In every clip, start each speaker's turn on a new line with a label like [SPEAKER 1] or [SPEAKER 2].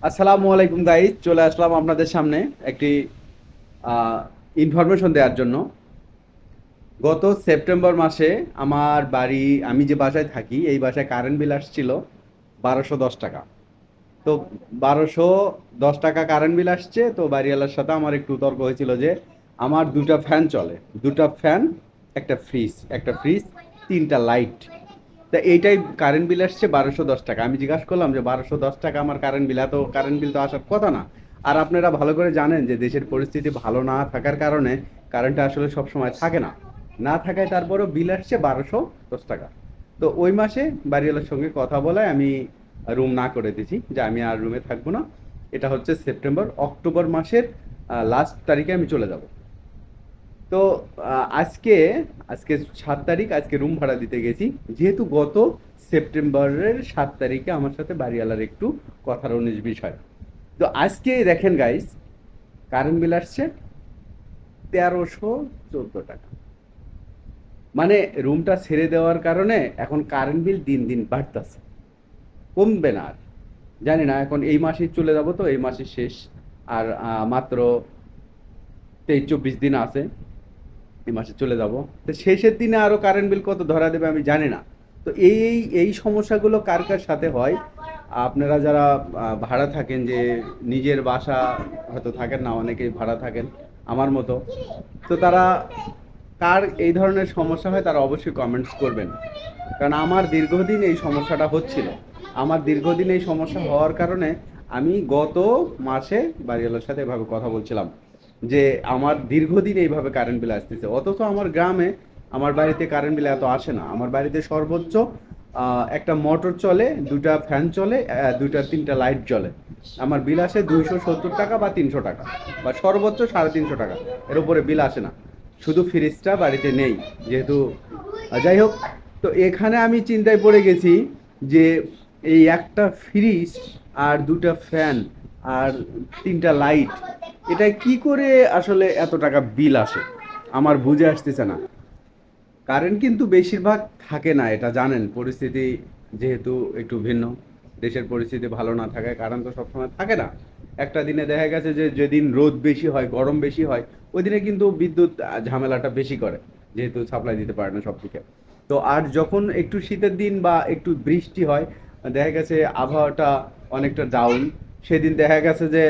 [SPEAKER 1] আসসালামু আলাইকুম গাইজ, চলে আসলাম আপনাদের সামনে একটি ইনফরমেশন দেওয়ার জন্য। গত সেপ্টেম্বর মাসে আমার বাড়ি, আমি যে বাসায় থাকি এই বাসায় কারেন্ট বিল আসছিল 1210 টাকা। তো 1210 টাকা কারেন্ট বিল আসছে, তো বাড়িওয়ালার সাথে আমার একটু তর্ক হয়েছিল যে আমার দুটা ফ্যান চলে, দুটা ফ্যান, একটা ফ্রিজ, তিনটা লাইট। তা এইটাই কারেন্ট বিল আসছে 1210 টাকা। আমি জিজ্ঞাসা করলাম যে 1210 টাকা আমার কারেন্ট বিল, এত কারেন্ট বিল তো আসার কথা না। আর আপনারা ভালো করে জানেন যে দেশের পরিস্থিতি ভালো না থাকার কারণে কারেন্টটা আসলে সব সময় থাকে না, না থাকায় তারপরেও বিল আসছে 1210 টাকা। তো ওই মাসে বাড়িওয়ালার সঙ্গে কথা বলে আমি রুম না করে দিয়েছি, যে আমি আর রুমে থাকবো না। এটা হচ্ছে সেপ্টেম্বর, অক্টোবর মাসের লাস্ট তারিখে আমি চলে যাব। তো আজকে আজকে 7 তারিখ, আজকে রুম ভাড়া দিতে গেছি। যেহেতু গত সেপ্টেম্বরের 7 তারিখে আমার সাথে বাড়িওয়ালার একটু কথার উনিশ বিষয়। তো আজকে দেখেন গাইস, কারেন্ট বিল আসছে 1314 টাকা। মানে রুমটা ছেড়ে দেওয়ার কারণে এখন কারেন্ট বিল দিন দিন বাড়তেছে, কমবে না আর। জানি না, এখন এই মাসেই চলে যাব, তো এই মাসের শেষ। আর মাত্র 23-24 দিন আছে, এই মাসে চলে যাব। তো শেষের দিনে আরো কারেন্ট বিল কত ধরা দেবে আমি জানি না। তো এই সমস্যাগুলো কার কার সাথে হয়? আপনারা যারা ভাড়া থাকেন, যে নিজের বাসা হয়তো থাকেন না, অনেকেই ভাড়া থাকেন আমার মতো। তো তারা, কার এই ধরনের সমস্যা হয় তারা অবশ্যই কমেন্টস করবেন। কারণ আমার দীর্ঘদিন এই সমস্যাটা হচ্ছিল। আমার দীর্ঘদিন এই সমস্যা হওয়ার কারণে আমি গত মাসে বাড়িওয়ালার সাথে এভাবে কথা বলছিলাম যে আমার দীর্ঘদিন এইভাবে কারেন্ট বিল আসতেছে, অথচ আমার গ্রামে আমার বাড়িতে কারেন্ট বিল এত আসে না। আমার বাড়িতে সর্বোচ্চ একটা মোটর চলে, দুটা ফ্যান চলে, দুটা তিনটা লাইট জ্বলে। আমার বিল আসে 270 টাকা বা 300 টাকা, বা সর্বোচ্চ 350 টাকা। এর উপরে বিল আসে না। শুধু ফ্রিজটা বাড়িতে নেই, যেহেতু যাই হোক। তো এখানে আমি চিন্তায় পড়ে গেছি যে এই একটা ফ্রিজ আর দুটা ফ্যান আর তিনটা লাইট, এটা কি করে আসলে এত টাকা বিল আসে আমার বুঝে আসতেছে না। কারেন্ট কিন্তু বেশিরভাগ থাকে না, এটা জানেন। পরিস্থিতি যেহেতু একটু ভিন্ন, দেশের পরিস্থিতি ভালো না থাকায় কারেন্ট তো সবসময় থাকে না। একটা দিনে দেখা গেছে যে যেদিন রোদ বেশি হয়, গরম বেশি হয়, ওই দিনে কিন্তু বিদ্যুৎ ঝামেলাটা বেশি করে, যেহেতু সাপ্লাই দিতে পারে না সব দিকে। তো আর যখন একটু শীতের দিন বা একটু বৃষ্টি হয়, দেখা গেছে আবহাওয়াটা অনেকটা ডাউন, সেদিন দেখা গেছে যে,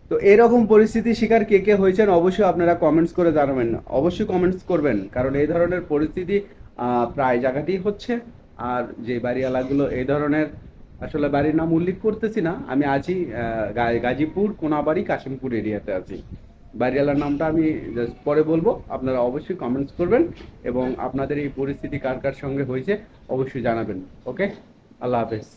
[SPEAKER 1] তো এরকম পরিস্থিতির শিকার কে কে হয়েছেন অবশ্যই আপনারা কমেন্টস করে জানাবেন। অবশ্যই কমেন্টস করবেন, কারণ এই ধরনের পরিস্থিতি প্রায় জায়গাতেই হচ্ছে। আর যে বাড়িওয়ালাগুলো এই ধরনের, আসলে বাড়ির নাম উল্লেখ করতেছি না, আমি আছি গাজীপুর কোনাবাড়ি কাশিমপুর এরিয়াতে আছি। বাড়িওয়ালার নামটা আমি জাস্ট পরে বলবো, আপনারা অবশ্যই কমেন্টস করবেন এবং আপনাদের এই পরিস্থিতি কার কার সঙ্গে হয়েছে অবশ্যই জানাবেন। ওকে, আল্লাহ হাফেজ।